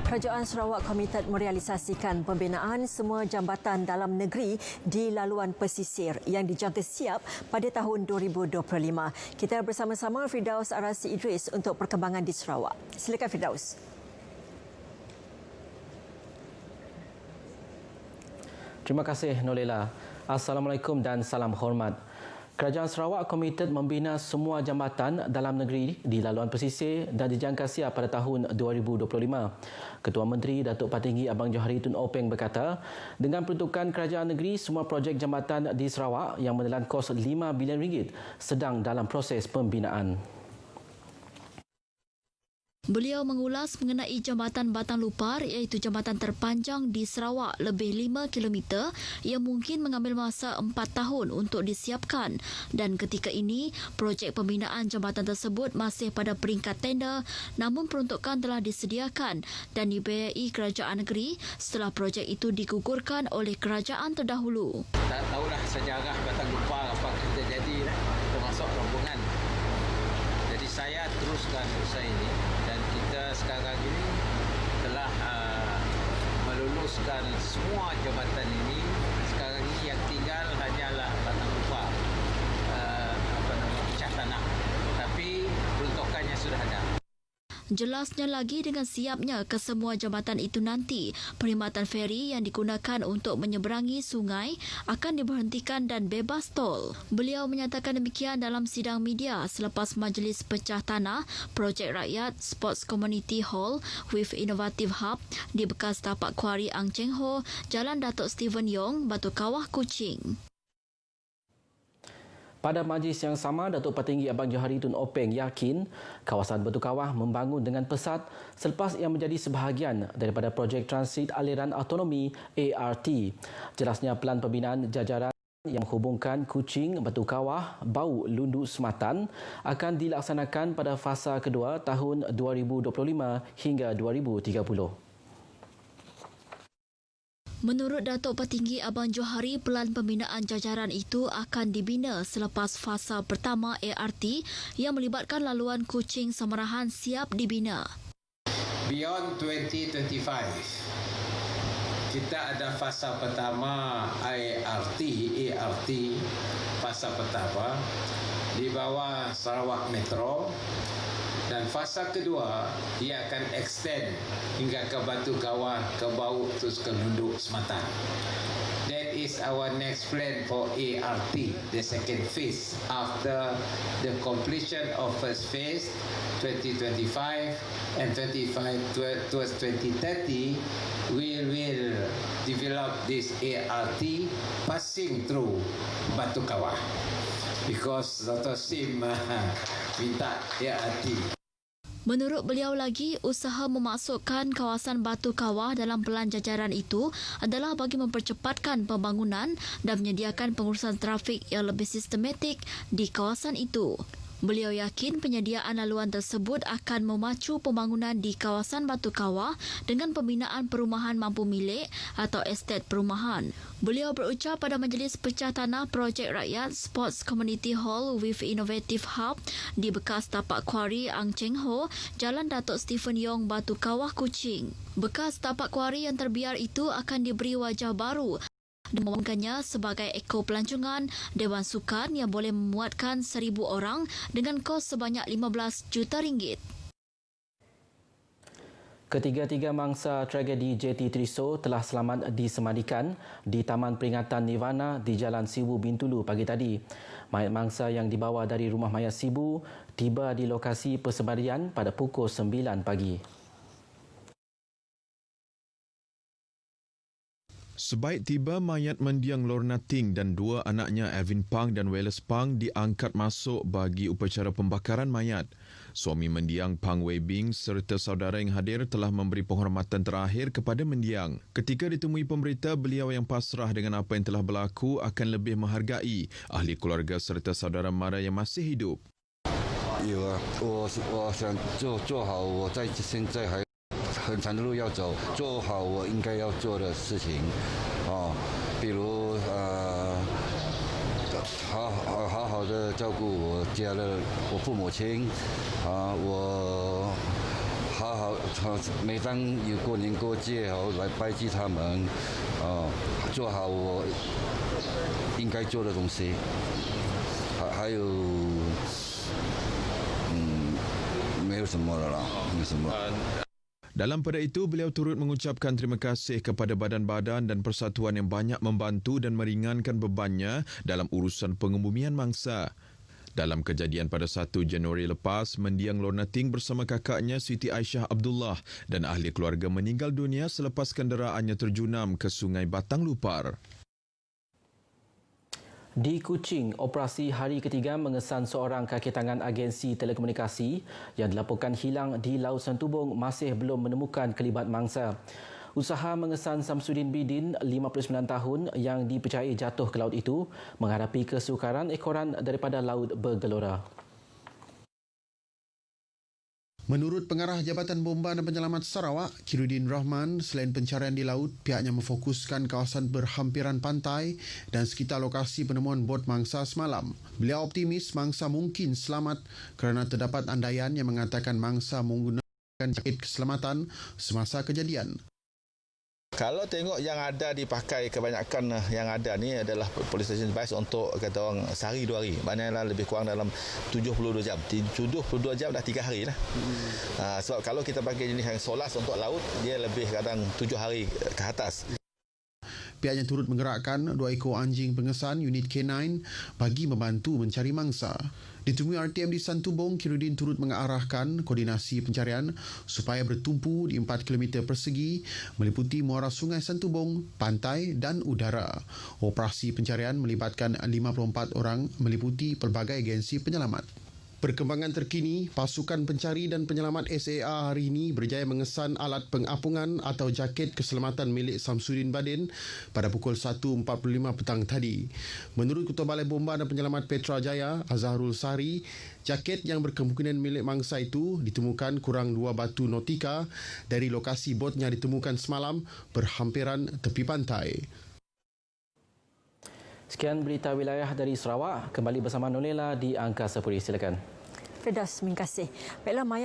Kerajaan Sarawak komited merealisasikan pembinaan semua jambatan dalam negeri di laluan pesisir yang dijangka siap pada tahun 2025. Kita bersama-sama Firdaus Arasi Idris untuk perkembangan di Sarawak. Silakan Firdaus. Terima kasih Nolela. Assalamualaikum dan salam hormat. Kerajaan Sarawak komited membina semua jambatan dalam negeri di laluan pesisir dan dijangka siap pada tahun 2025. Ketua Menteri Datuk Patinggi Abang Johari Tun Openg berkata, dengan peruntukan kerajaan negeri, semua projek jambatan di Sarawak yang menelan kos RM5 bilion sedang dalam proses pembinaan. Beliau mengulas mengenai jambatan Batang Lupar iaitu jambatan terpanjang di Sarawak lebih 5 km yang mungkin mengambil masa 4 tahun untuk disiapkan dan ketika ini projek pembinaan jambatan tersebut masih pada peringkat tender namun peruntukan telah disediakan dan dibiayai kerajaan negeri setelah projek itu digugurkan oleh kerajaan terdahulu. Tak tahulah sejarah Batang Lupar apa yang terjadi termasuk rombongan. Jadi saya teruskan usaha ini dan kita sekarang ini telah meluluskan semua jambatan ini. Sekarang ini yang tinggal hanyalah Batang Lupar, pecah tanah. Tapi peruntukannya sudah ada. Jelasnya lagi dengan siapnya kesemua jambatan itu nanti, perkhidmatan feri yang digunakan untuk menyeberangi sungai akan diberhentikan dan bebas tol. Beliau menyatakan demikian dalam sidang media selepas majlis pecah tanah projek rakyat Sports Community Hall with Innovative Hub di bekas tapak kuari Ang Cheng Ho, Jalan Datuk Stephen Yong, Batu Kawah, Kuching. Pada majlis yang sama, Datuk Patinggi Abang Johari Tun Openg yakin kawasan Batu Kawah membangun dengan pesat selepas ia menjadi sebahagian daripada projek transit aliran autonomi ART. Jelasnya pelan pembinaan jajaran yang menghubungkan Kuching, Batu Kawah, Bau, Lundu, Sematan akan dilaksanakan pada fasa kedua tahun 2025 hingga 2030. Menurut Datuk Patinggi Abang Johari, pelan pembinaan jajaran itu akan dibina selepas fasa pertama ART yang melibatkan laluan Kuching Samarahan siap dibina. Beyond 2025, kita ada fasa pertama ART fasa pertama di bawah Sarawak Metro. Dan fasa kedua, dia akan extend hingga ke Batu Kawah, ke Bau, terus ke Lundu, Sematan. That is our next plan for ART, the second phase. After the completion of first phase, 2025 and 25 towards 2030, we will develop this ART passing through Batu Kawah. Because Dr. Sim minta ART. Menurut beliau lagi, usaha memasukkan kawasan Batu Kawah dalam pelan jajaran itu adalah bagi mempercepatkan pembangunan dan menyediakan pengurusan trafik yang lebih sistematik di kawasan itu. Beliau yakin penyediaan laluan tersebut akan memacu pembangunan di kawasan Batu Kawah dengan pembinaan perumahan mampu milik atau estet perumahan. Beliau berucap pada majlis pecah tanah projek rakyat Sports Community Hall with Innovative Hub di bekas tapak kuari Ang Cheng Ho, Jalan Datuk Stephen Yong, Batu Kawah, Kuching. Bekas tapak kuari yang terbiar itu akan diberi wajah baru dan membangunkannya sebagai eko pelancongan Dewan Sukan yang boleh memuatkan 1,000 orang dengan kos sebanyak RM15 juta. Ketiga-tiga mangsa tragedi JT Triso telah selamat disemadikan di Taman Peringatan Nirvana di Jalan Sibu Bintulu pagi tadi. Mayat mangsa yang dibawa dari Rumah Mayat Sibu tiba di lokasi persembadian pada pukul 9 pagi. Sebaik tiba, mayat mendiang Lorna Ting dan dua anaknya Alvin Pang dan Wallace Pang diangkat masuk bagi upacara pembakaran mayat. Suami mendiang Pang Wei Bing serta saudara yang hadir telah memberi penghormatan terakhir kepada mendiang. Ketika ditemui pemberita, beliau yang pasrah dengan apa yang telah berlaku akan lebih menghargai ahli keluarga serta saudara mara yang masih hidup. 有啊，我想做好我在现在还很长的路要走，做好我应该要做的事情，比如好好的照顾我家的我父母亲，我好好，每当有过年过节哦，来拜祭他们，做好我应该做的东西，还有，没有什么了啦，没什么。Dalam pada itu, beliau turut mengucapkan terima kasih kepada badan-badan dan persatuan yang banyak membantu dan meringankan bebannya dalam urusan pengebumian mangsa. Dalam kejadian pada 1 Januari lepas, mendiang Lorna Ting bersama kakaknya Siti Aisyah Abdullah dan ahli keluarga meninggal dunia selepas kenderaannya terjunam ke Sungai Batang Lupar. Di Kuching, operasi hari ketiga mengesan seorang kaki tangan agensi telekomunikasi yang dilaporkan hilang di Laut Sentubong masih belum menemukan kelibat mangsa. Usaha mengesan Samsudin Bidin, 59 tahun, yang dipercayai jatuh ke laut itu menghadapi kesukaran ekoran daripada laut bergelora. Menurut Pengarah Jabatan Bomba dan Penyelamat Sarawak, Khairuddin Rahman, selain pencarian di laut, pihaknya memfokuskan kawasan berhampiran pantai dan sekitar lokasi penemuan bot mangsa semalam. Beliau optimis mangsa mungkin selamat kerana terdapat andaian yang mengatakan mangsa menggunakan jaket keselamatan semasa kejadian. Kalau tengok yang ada dipakai, kebanyakan yang ada ni adalah police station device untuk kata orang sehari 2 hari. Maknanya lebih kurang dalam 72 jam. 72 jam dah 3 hari lah. Sebab kalau kita pakai jenis yang solas untuk laut, dia lebih kadang 7 hari ke atas. Pihaknya turut menggerakkan 2 ekor anjing pengesan unit K9 bagi membantu mencari mangsa. Ditemui RTM di Santubong, Khairuddin turut mengarahkan koordinasi pencarian supaya bertumpu di 4 km persegi meliputi muara Sungai Santubong, pantai dan udara. Operasi pencarian melibatkan 54 orang meliputi pelbagai agensi penyelamat. Perkembangan terkini, pasukan pencari dan penyelamat SAR hari ini berjaya mengesan alat pengapungan atau jaket keselamatan milik Samsudin Badin pada pukul 1.45 petang tadi. Menurut Ketua Balai Bomba dan Penyelamat Petrajaya, Azharul Sari, jaket yang berkemungkinan milik mangsa itu ditemukan kurang 2 batu nautika dari lokasi botnya ditemukan semalam berhampiran tepi pantai. Sekian berita wilayah dari Sarawak. Kembali bersama Nolela di Angkasa Puri. Silakan. Firdaus, terima kasih. Baiklah, Maya.